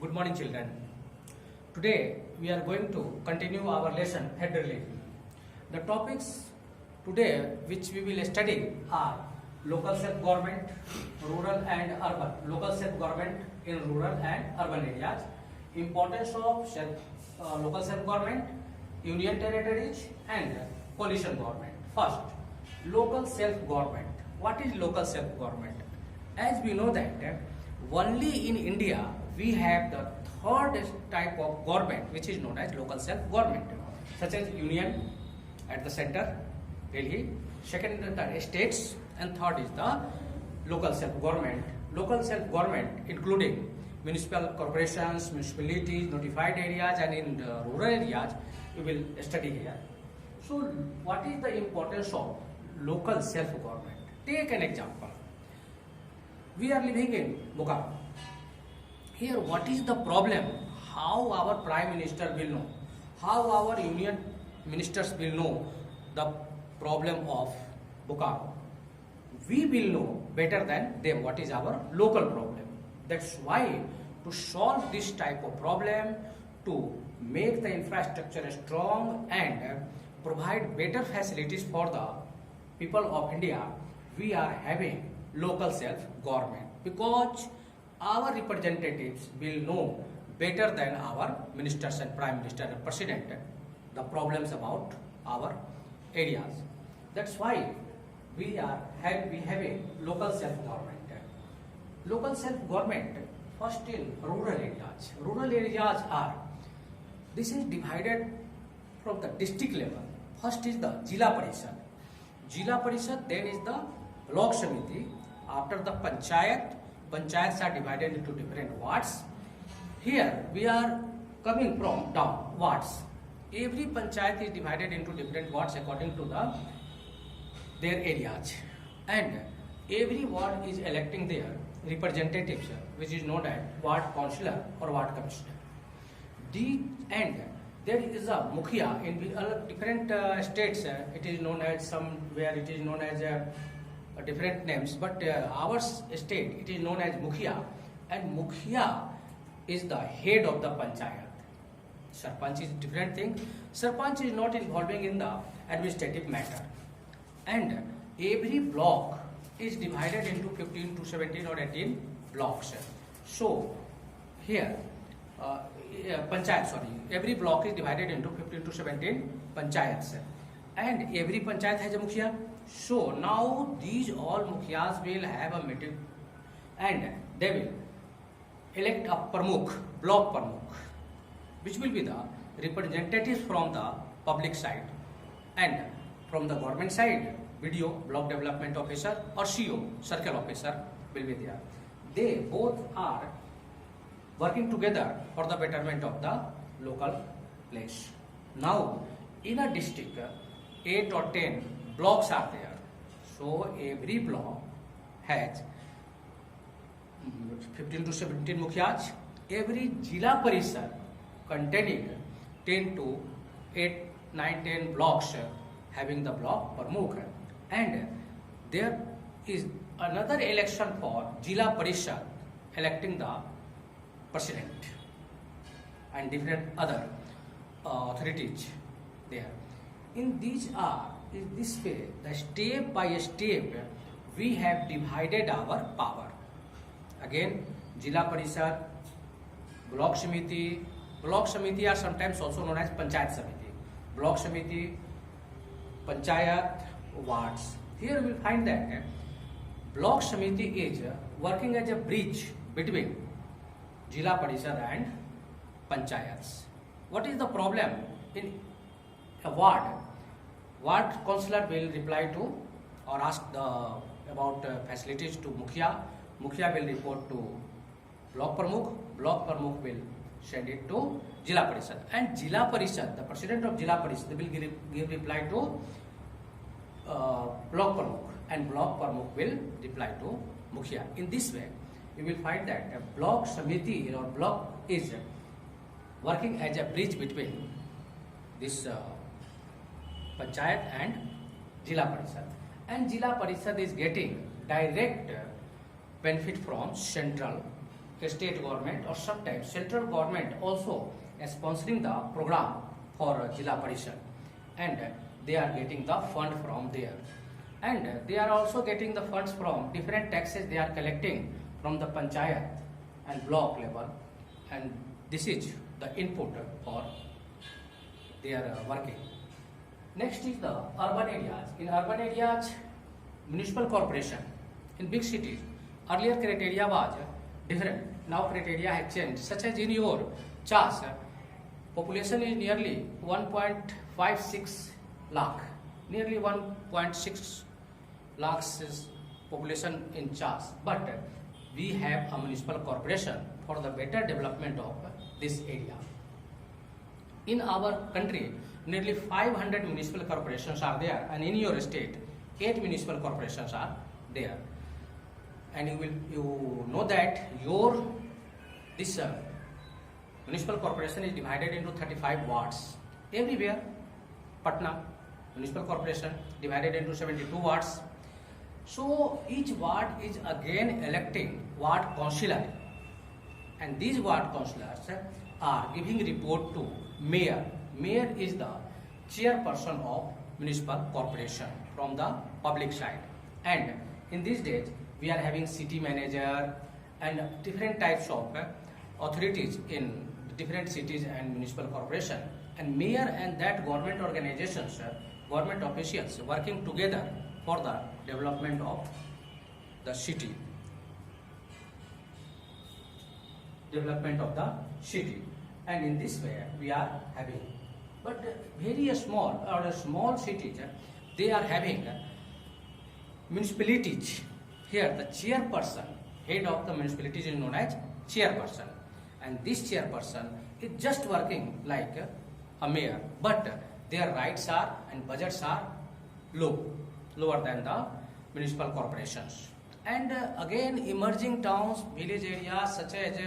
Good morning, children. Today we are going to continue our lesson head religion. The topics today which we will study are local self-government, rural and urban, local self-government in rural and urban areas, importance of local self-government, union territories and coalition government. First, local self-government. What is local self-government? As we know that only in India we have the third type of government which is known as local self-government, such as union at the center, Delhi, second and third states, and third is the local self-government. Local self-government including municipal corporations, municipalities, notified areas, and in the rural areas we will study here. So what is the importance of local self-government? Take an example. We are living in Bokaro. Here, what is the problem? How our Prime Minister will know? How our union ministers will know the problem of Bokaro? We will know better than them what is our local problem. That's why to solve this type of problem, to make the infrastructure strong and provide better facilities for the people of India, we are having local self-government, because our representatives will know better than our ministers and prime minister and president the problems about our areas. That's why we having local self-government. Local self-government first in rural areas. Rural areas are, this is divided from the district level. First is the Jila Parishad. Jila Parishad, then is the Block Samiti. After the Panchayats are divided into different wards. Here we are coming from down wards. Every Panchayat is divided into different wards according to their areas, and every ward is electing their representatives, which is known as ward councillor or ward commissioner. And there is a Mukhia in different states. It is known as somewhere it is known as different names, but our state it is known as Mukhia, and Mukhia is the head of the Panchayat. Sarpanch is different thing. Sarpanch is not involving in the administrative matter, and every block is divided into 15 to 17 or 18 blocks. So here every block is divided into 15 to 17 panchayats, and every panchayat has a mukhia. So now these all mukhias will have a meeting and they will elect a pramukh, block pramukh, which will be the representatives from the public side, and from the government side, BDO, block development officer, or CO, circle officer will be there. They both are working together for the betterment of the local place. Now, in a district, 8 or 10 blocks are there. So, every block has 15 to 17 mukhyas. Every Jila Parishad containing 10 to 8, 9, 10 blocks having the block pramukh. And there is another election for Jila Parishad electing the president and different other authorities there. In this way, the step by step we have divided our power. Again, Jila Parishad, Block Samiti. Block Samiti are sometimes also known as Panchayat Samiti. Block Samiti, Panchayat, wards. Here we will find that Block Samiti is working as a bridge between Jila Parishad and Panchayats. What is the problem in a ward? Ward councillor will reply to or ask about facilities to Mukhia. Mukhia will report to Block Pramukh. Block Pramukh will send it to Jila Parishad. And Jila Parishad, the president of Jila Parishad, will give reply to Block Pramukh, and Block Pramukh will reply to Mukhia. In this way, you will find that a block samiti or block is working as a bridge between this panchayat and Jila Parishad. And Jila Parishad is getting direct benefit from central state government, or sometimes central government also sponsoring the program for Jilla Parishad, and they are getting the fund from there, and they are also getting the funds from different taxes they are collecting from the panchayat and block level, and this is the input for their working. Next is the urban areas. In urban areas, municipal corporation. In big cities, earlier criteria was different. Now criteria has changed. Such as in your Chas, population is nearly 1.56 lakh. Nearly 1.6 lakhs is population in Chas. But we have a municipal corporation for the better development of this area. In our country, nearly 500 municipal corporations are there, and in your state, 8 municipal corporations are there. And you know that this municipal corporation is divided into 35 wards. Everywhere, Patna municipal corporation divided into 72 wards. So each ward is again electing ward councillor, and these ward councillors are giving report to mayor. Mayor is the chairperson of municipal corporation from the public side, and in these days we are having city manager and different types of authorities in different cities and municipal corporation, and mayor and that government organizations, government officials working together for the development of the city. And in this way we are having, but very small or small cities, they are having municipalities. Here the chairperson, head of the municipalities is known as chairperson, and this chairperson is just working like a mayor, but their rights are and budgets are lower than the municipal corporations. And again, emerging towns, village areas, such as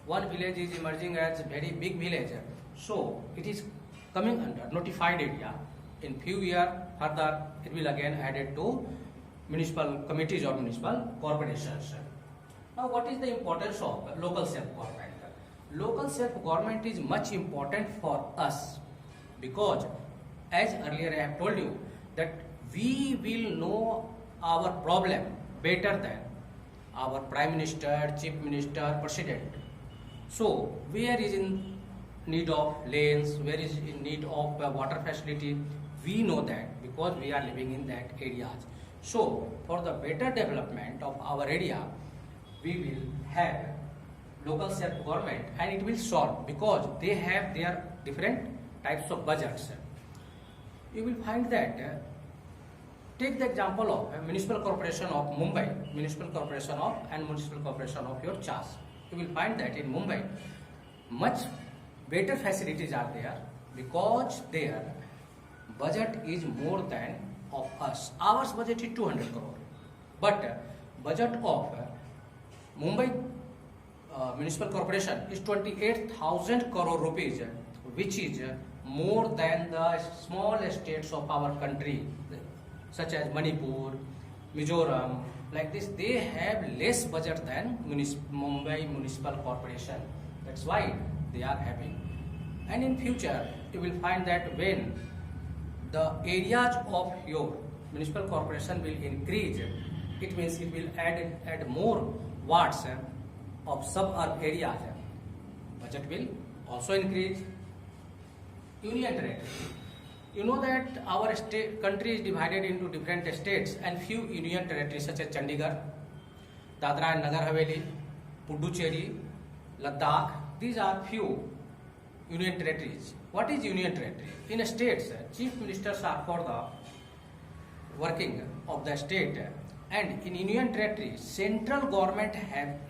one village is emerging as very big village, so it is coming under notified area. In few years further, it will again added to municipal committees or municipal corporations. Now, what is the importance of local self-government? Local self-government is much important for us because, as earlier I have told you, that we will know our problem better than our Prime Minister, Chief Minister, President. So, where is in need of lanes, where is in need of water facility, we know that because we are living in that areas. So, for the better development of our area, we will have local self-government, and it will solve because they have their different types of budgets. You will find that, take the example of Municipal Corporation of Mumbai, Municipal Corporation of and Municipal Corporation of your Chas. You will find that in Mumbai, much better facilities are there because their budget is more than of us. Our budget is 200 crore, but budget of Mumbai Municipal Corporation is 28,000 crore rupees, which is more than the small states of our country, such as Manipur, Mizoram. Like this, they have less budget than Mumbai Municipal Corporation. That's why they are having. And in future, you will find that when the areas of your municipal corporation will increase, it means it will add more wards of suburban areas. Budget will also increase. Union territory. You know that our country is divided into different states and few union territories such as Chandigarh, Dadra and Nagar Haveli, Puducherry, Ladakh. These are few union territories. What is union territory? In states, chief ministers are for the working of the state, and in union territory, central government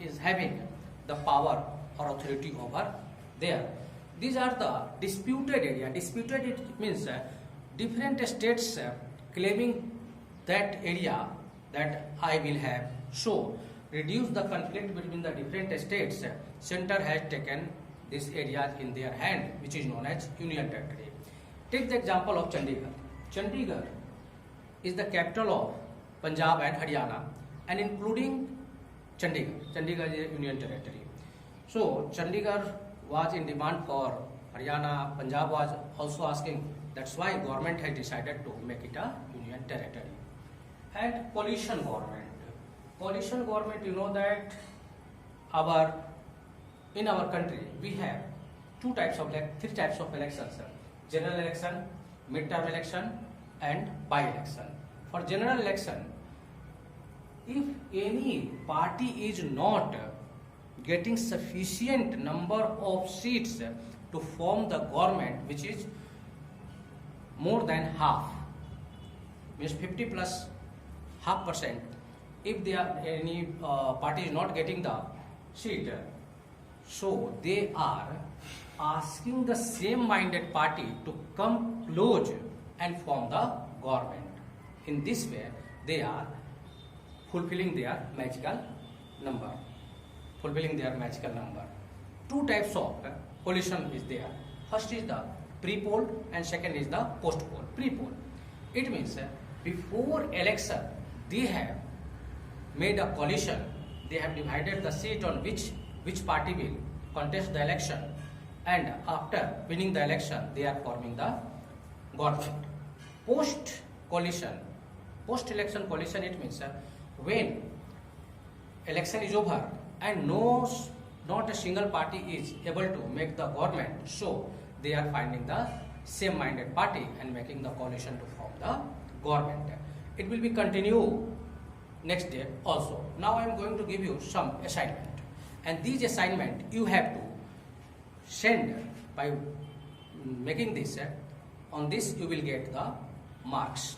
is having the power or authority over there. These are the disputed area. Disputed, it means different states claiming that area that I will have. So, reduce the conflict between the different states. Center has taken these areas in their hand, which is known as union territory. Take the example of Chandigarh. Chandigarh is the capital of Punjab and Haryana, and including Chandigarh. Chandigarh is a union territory. So Chandigarh was in demand for Haryana, Punjab was also asking. That's why government has decided to make it a union territory. And coalition government. Coalition government, you know that in our country we have three types of elections: general election, mid-term election, and by-election. For general election, if any party is not getting sufficient number of seats to form the government, which is more than half, means 50 plus half percent, if any party is not getting the seat, so they are asking the same-minded party to come close and form the government. In this way, they are fulfilling their magical number. Two types of coalition is there. First is the pre-poll and second is the post-poll. Pre-poll, it means before election they have made a coalition. They have divided the seat on which party will contest the election, and after winning the election they are forming the government. Post-election coalition, it means when election is over and not a single party is able to make the government, so they are finding the same-minded party and making the coalition to form the government. It will be continue next day also. Now I am going to give you some assignment, and these assignment you have to send by making this. On this you will get the marks.